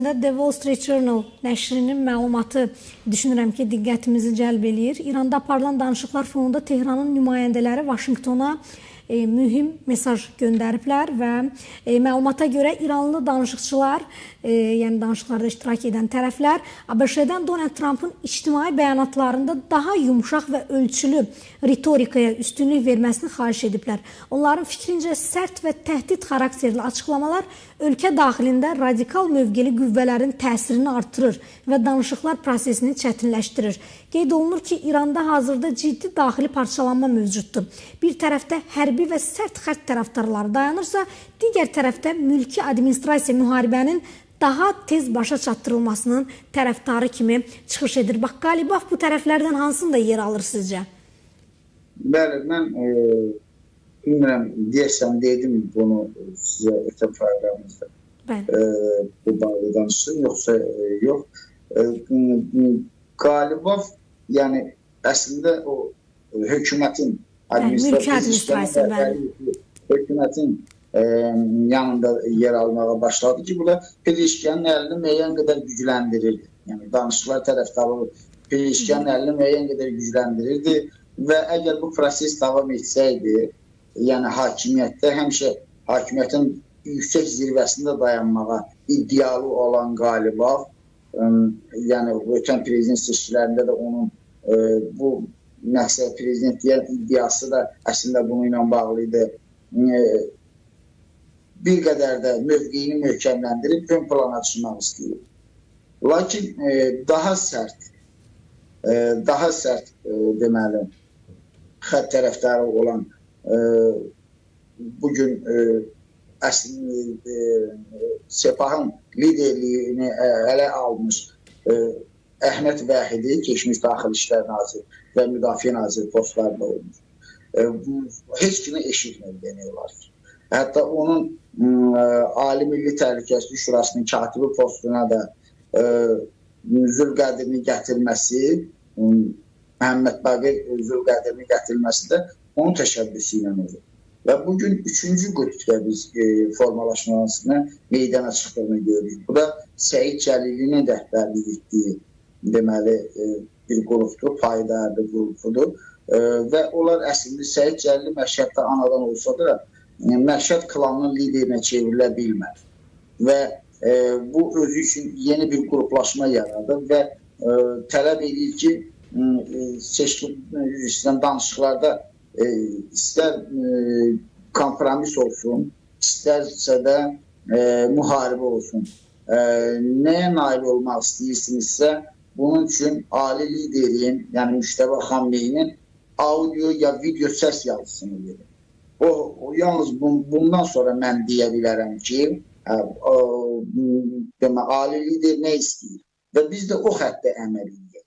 The Wall Street Journal nəşrinin məlumatı düşünürəm ki, diqqətimizi cəlb eləyir. İranda aparılan danışıqlar fonunda Tehranın nümayəndələri Vaşinqtona mühüm mesaj göndəriblər və məlumata görə İranlı danışıqçılar, yəni danışıqlarda iştirak edən tərəflər ABŞ-dən Donald Trump'ın ictimai bəyanatlarında daha yumşaq və ölçülü ritorikaya üstünlük verməsini xahiş ediblər. Onların fikrincə sərt və təhdid xarakterli açıqlamalar ölkə daxilində radikal mövqeli qüvvələrin təsirini artırır və danışıqlar prosesini çətinləşdirir. Qeyd olunur ki, İranda hazırda ciddi daxili parçalanma mövcuddur. Bir tərəfdə hərbi və sərt xətt tərəfdarları dayanırsa, digər tərəfdə mülki administrasiya müharibənin daha tez başa çatdırılmasının tərəfdarı kimi çıxış edir. Bax, Qalibov bu tərəflərdən hansında yer alır sizcə? Bəli, mən bilmirəm, deyərsəm dedim bunu sizə ötən proqramımızda. Bu barədə danışsın, yoxsa yox. Qalibov, yəni əslində o hökumətin hökumətin yanında yer almağa başladı ki, bu da Pezeşkiyanın əlini müəyyən qədər gücləndirirdi. Yəni danışıqlar tərəfdarı Pezeşkiyanın əlini müəyyən qədər gücləndirirdi və əgər bu proses davam etsəydi, yəni hakimiyyətdə həmişə hakimiyyətin yüksək zirvəsində dayanmağa iddialı olan Qalibov, yəni ötən prezident seçkilərində də onun bu məqsəd prezident iddiası da əslində bununla bağlı idi. Bir qədər də mövqeyini möhkəmləndirib ön plana çıxmaq istəyir. Lakin daha sərt deməli xətt tərəfdarı olan bugün Sepahın liderliyini ələ almış Əhməd Vahidi, keçmiş Daxili İşlər Naziri və Müdafiə Naziri postlarında olmuş. Heç kimi eşitmir demək olar ki. Hətta onun Ali Milli Təhlükəsizlik Şurasının katibi postuna da Zülqədrini gətirməsi, Məhəmməd Baqir Zülqədrini gətirməsi də onun təşəbbüsü ilə olur. Və bugün 3-cü qrupda biz formalaşmasına meydana çıxdığını görürük. Bu da Səid Cəlilinin rəhbərlik etdiyi deməli bir qrupdur, payidar bir qrupudur. Və onlar əslində Səid Cəlili Məşhəddə anadan olsa da Məşhəd klanının liderinə çevrilə bilmədi. Və bu özü üçün yeni bir qruplaşma yaradır və tələb edir ki, seçkilərdən danışıqlarda istər kompromis olsun, istərsə də müharibə olsun. Nəyə nail olmaq istəyirsinizsə, bunun üçün ali liderin, yəni Müştəbə Xamneyinin audio ya video səs yazısını verir. O yalnız bundan sonra mən deyə bilərəm ki, ali lider nə istəyir və biz də o xəttə əməl edir.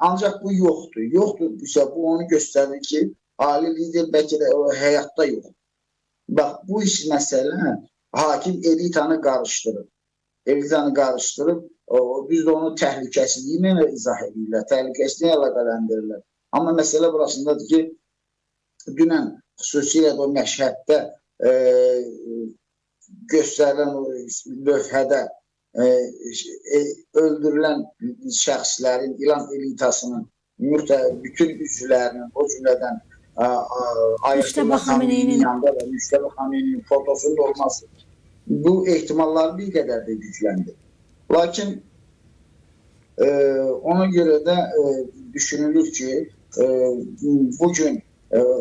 Ancaq bu yoxdur. Yoxdur, bu onu göstərir ki, ali lider bəlkə də həyatda yoxdur. Bax, bu iş məsələ hakim elitanı qarışdırıb. Elitanı qarışdırıb, biz də onu təhlükəsizliyi ilə izah edirlər, təhlükəsizliyi əlaqələndirirlər. Amma məsələ burasındadır ki, dünən xüsusilə o Məşhəddə göstərilən lövhədə öldürülən şəxslərin, İran elitasının bütün üzvlərinin, o cümlədən Ayətullah Xameneyinin yanında və Müştəbə Xameneyinin fotosunun olması bu ehtimalları bir qədər də gücləndir. Lakin ona görə də düşünülür ki, bugün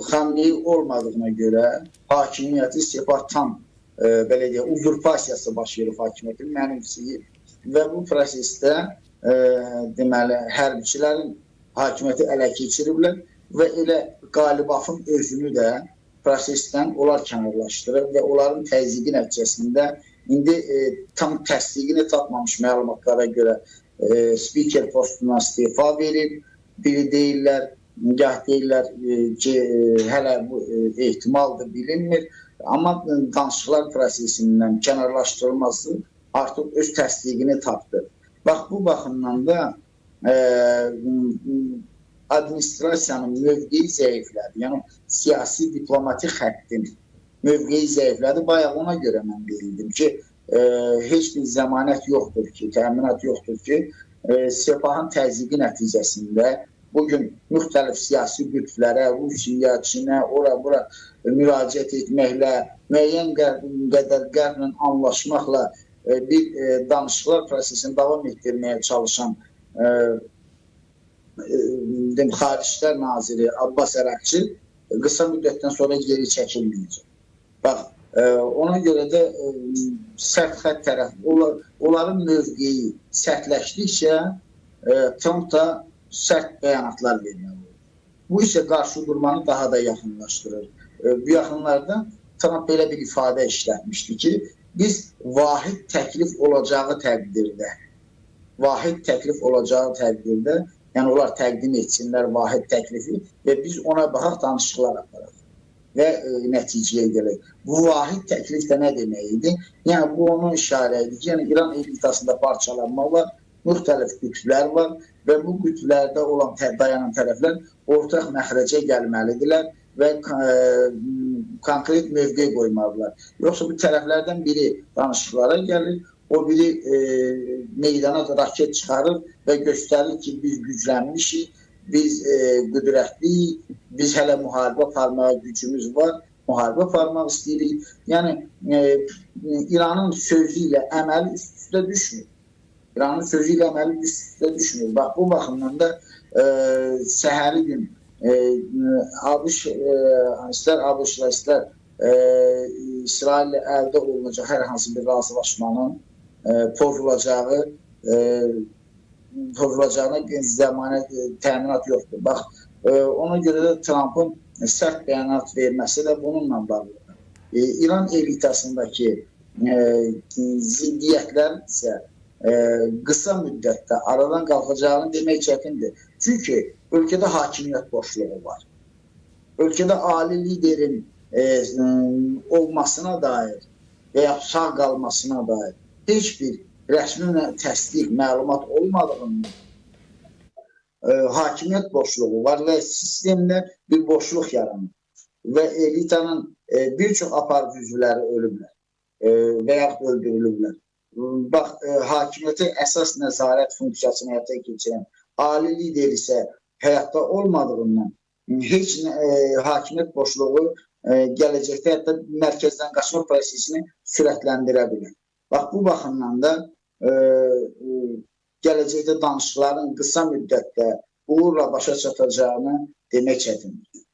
Xameneyi olmadığına görə hakimiyyəti Sepah tam belə deyək, uzurpasiyası baş verib hakimiyyətin mənimsiyib və bu prosesdə deməli hərbiçilərin hakimiyyəti ələ keçiriblər və elə Qalibovun özünü də prosesdən onlar kənarlaşdırıb və onların təzyiqi nəticəsində indi tam təsdiqini tapmamış məlumatlara görə spiker postundan istifa verib. Biri deyirlər, gah deyirlər ki, hələ bu ehtimaldır, bilinmir. Amma danışıqlar prosesindən kənarlaşdırılması artıq öz təsdiqini tapdı. Bax, bu baxımdan da administrasiyanın mövqeyi zəiflədi. Yəni, siyasi diplomatik xəttin mövqeyi zəiflədi. Bayaq ona görə mən deyildim ki, heç bir zəmanət yoxdur ki, təminat yoxdur ki, Sepahın təzyiqi nəticəsində bugün müxtəlif siyasi qütblərə, Rusiya, Çinə, ora-bura müraciət etməklə, müəyyən qədər qərblə anlaşmaqla bir danışıqlar prosesini davam etdirməyə çalışan Xarici Naziri Abbas Əraqçı qısa müddətdən sonra geri çəkilməyəcək. Bax, ona görə də sərt xətt tərəf, onların mövqeyi sərtləşdikcə Trump da sərt bəyanatlar verməli olur. Bu isə qarşı durmanı daha da yaxınlaşdırır. Bu yaxınlarda Trump belə bir ifadə işlətmişdi ki, biz vahid təklif olacağı təqdirdə, yəni onlar təqdim etsinlər vahid təklifi və biz ona baxaq, danışıqlar aparaq və nəticəyə gələk. Bu vahid təklif də nə demək idi? Yəni, bu onun işarə idi ki, yəni İran elitasında parçalanma var, müxtəlif qütblər var və bu qütblərdə olan dayanan tərəflər ortaq məxrəcə gəlməlidirlər və konkret mövqe qoymalıdırlar. Yoxsa bu tərəflərdən biri danışıqlara gəlir, o biri meydana raket çıxarır və göstərir ki, biz güclənmişik, biz qüdrətliyik, biz hələ müharibə aparmağa gücümüz var, müharibə aparmaq istəyirik. Yəni, İranın sözü ilə əməli üst-üstə düşmür. Bax, bu baxımdan da səhəri gün istər ABŞ-la, istər İsraillə əldə olunacaq hər hansı bir razılaşmanın pozulacağına zəmanə təminat yoxdur. Bax, ona görə də Trump'ın sərt bəyanat verməsi də bununla bağlıdır. İran elitasındakı ziddiyyətlər isə qısa müddətdə aradan qalxacağını demək çətindir. Çünki ölkədə hakimiyyət boşluğu var. Ölkədə ali liderin olmasına dair və ya sağ qalmasına dair heç bir rəsmi təsdiq, məlumat olmadığından hakimiyyət boşluğu var və sistemdə bir boşluq yaranır və elitanın bir çox aparıcı üzvləri ölüblər və ya öldürülüblər. Bax, hakimiyyətə əsas nəzarət funksiyasını həyata keçirən ali lider isə həyatda olmadığından heç hakimiyyət boşluğu gələcəkdə hətta mərkəzdən qaçma prosesini sürətləndirə bilər. Bax, bu baxımdan da gələcəkdə danışıqların qısa müddətdə uğurla başa çatacağını demək çətindir.